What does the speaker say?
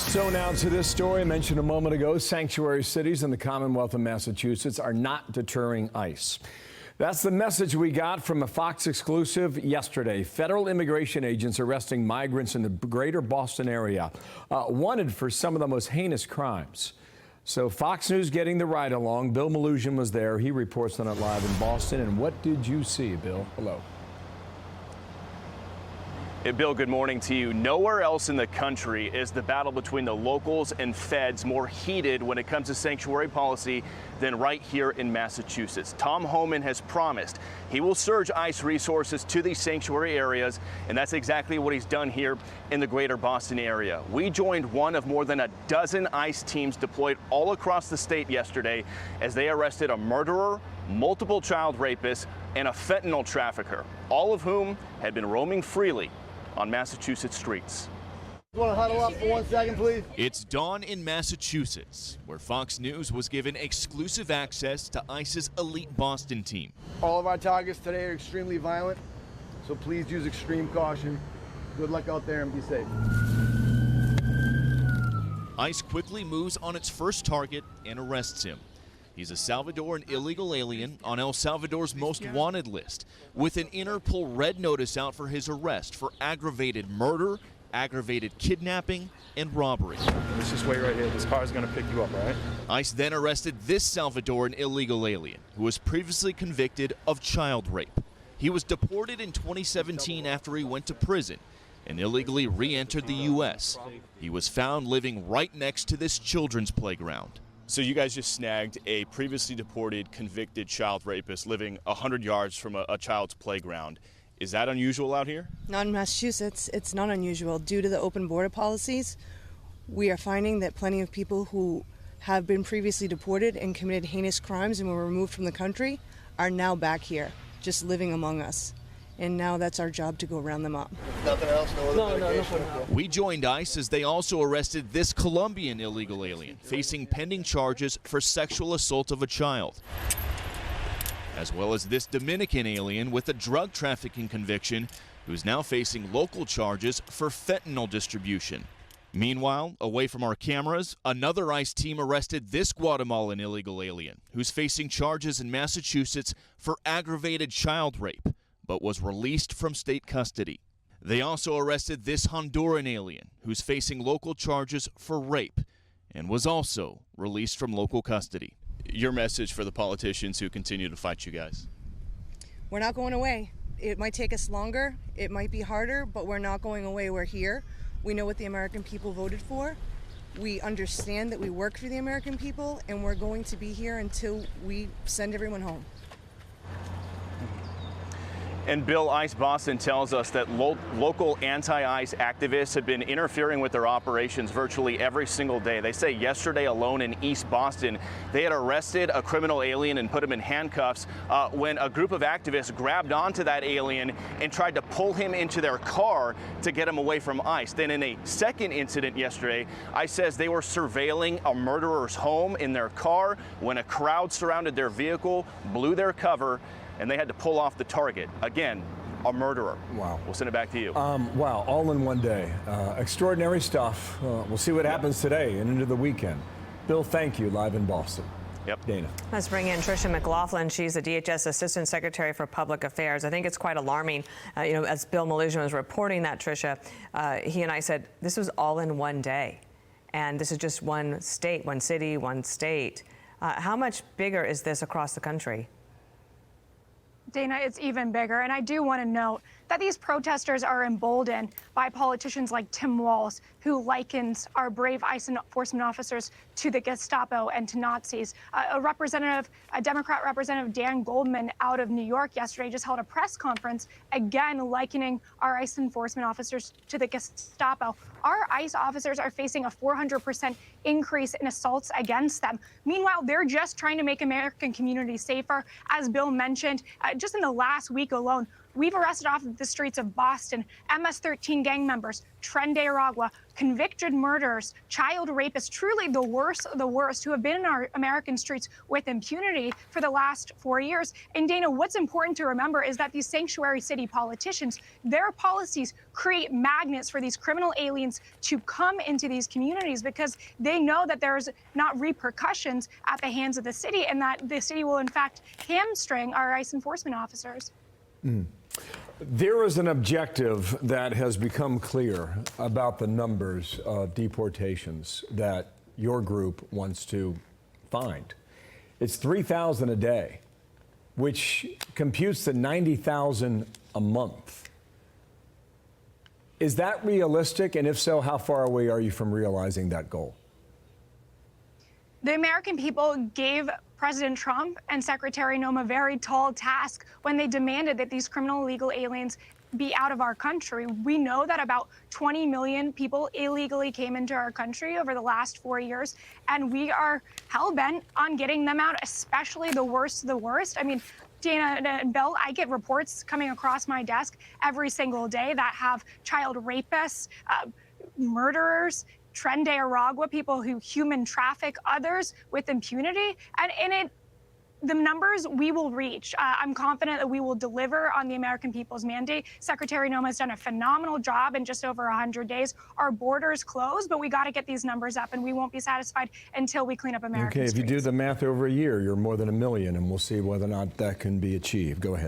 So now to this story I mentioned a moment ago. Sanctuary cities in the Commonwealth of Massachusetts are not deterring ICE. That's the message we got from a Fox exclusive yesterday. Federal immigration agents arresting migrants in the greater Boston area, wanted for some of the most heinous crimes. So Fox News getting the ride along. Bill Malusian was there. He reports on it live in Boston. And what did you see, Bill? Hello. Hey, Bill, good morning to you. Nowhere else in the country is the battle between the locals and feds more heated when it comes to sanctuary policy than right here in Massachusetts. Tom Homan has promised he will surge ICE resources to these sanctuary areas, and that's exactly what he's done here in the greater Boston area. We joined one of more than a dozen ICE teams deployed all across the state yesterday as they arrested a murderer, multiple child rapists, and a fentanyl trafficker, all of whom had been roaming freely on Massachusetts streets. Want to huddle up for 1 second, please? It's dawn in Massachusetts, where Fox News was given exclusive access to ICE's elite Boston team. All of our targets today are extremely violent, so please use extreme caution. Good luck out there and be safe. ICE quickly moves on its first target and arrests him. He's a Salvadoran illegal alien on El Salvador's most wanted list, with an Interpol red notice out for his arrest for aggravated murder, aggravated kidnapping, and robbery. Let's just wait right here. This car is going to pick you up, all right? ICE then arrested this Salvadoran illegal alien, who was previously convicted of child rape. He was deported in 2017 after he went to prison and illegally re-entered the U.S. He was found living right next to this children's playground. So you guys just snagged a previously deported, convicted child rapist living 100 yards from a child's playground. Is that unusual out here? Not in Massachusetts. It's not unusual. Due to the open border policies, we are finding that plenty of people who have been previously deported and committed heinous crimes and were removed from the country are now back here, just living among us. And now that's our job to go round them up. Nothing else? No other medication? We joined ICE as they also arrested this Colombian illegal alien, facing pending charges for sexual assault of a child, as well as this Dominican alien with a drug trafficking conviction who's now facing local charges for fentanyl distribution. Meanwhile, away from our cameras, another ICE team arrested this Guatemalan illegal alien who's facing charges in Massachusetts for aggravated child rape, but was released from state custody. They also arrested this Honduran alien who's facing local charges for rape and was also released from local custody. Your message for the politicians who continue to fight you guys? We're not going away. It might take us longer, it might be harder, but we're not going away. We're here. We know what the American people voted for. We understand that we work for the American people, and we're going to be here until we send everyone home. And Bill, ICE Boston tells us that local anti-ICE activists have been interfering with their operations virtually every single day. They say yesterday alone in East Boston, they had arrested a criminal alien and put him in handcuffs when a group of activists grabbed onto that alien and tried to pull him into their car to get him away from ICE. Then in a second incident yesterday, ICE says they were surveilling a murderer's home in their car when a crowd surrounded their vehicle, blew their cover, and they had to pull off the target. Again, a murderer. Wow. We'll send it back to you. Wow, all in one day. Extraordinary stuff. We'll see what happens today and into the weekend. Bill, thank you, live in Boston. Yep. Dana. Let's bring in Tricia McLaughlin. She's the DHS Assistant Secretary for Public Affairs. I think it's quite alarming. As Bill Malusian was reporting that, Tricia, he and I said, this was all in one day. And this is just one state, one city, one state. How much bigger is this across the country? Dana, it's even bigger. And I do want to note that these protesters are emboldened by politicians like Tim Walz, who likens our brave ICE enforcement officers to the Gestapo and to Nazis. A Democrat representative, Dan Goldman, out of New York yesterday just held a press conference, again likening our ICE enforcement officers to the Gestapo. Our ICE officers are facing a 400% increase in assaults against them. Meanwhile, they're just trying to make American communities safer. As Bill mentioned, just in the last week alone, we've arrested off the streets of Boston MS-13 gang members, Tren de Aragua, convicted murderers, child rapists, truly the worst of the worst, who have been in our American streets with impunity for the last 4 years. And Dana, what's important to remember is that these sanctuary city politicians, their policies create magnets for these criminal aliens to come into these communities because they know that there's not repercussions at the hands of the city and that the city will in fact hamstring our ICE enforcement officers. There is an objective that has become clear about the numbers of deportations that your group wants to find. It's 3,000 a day, which computes to 90,000 a month. Is that realistic? And if so, how far away are you from realizing that goal? The American people gave President Trump and Secretary Noem a very tall task when they demanded that these criminal illegal aliens be out of our country. We know that about 20 million people illegally came into our country over the last 4 years, and we are hell-bent on getting them out, especially the worst of the worst. I mean, Dana and Bill, I get reports coming across my desk every single day that have child rapists, murderers, Tren de Aragua, people who human traffic others with impunity. And the numbers we will reach. I'm confident that we will deliver on the American people's mandate. Secretary Noem has done a phenomenal job in just over 100 days. Our borders closed, but we got to get these numbers up, and we won't be satisfied until we clean up American streets. Okay, if you do the math over a year, you're more than 1 million, and we'll see whether or not that can be achieved. Go ahead.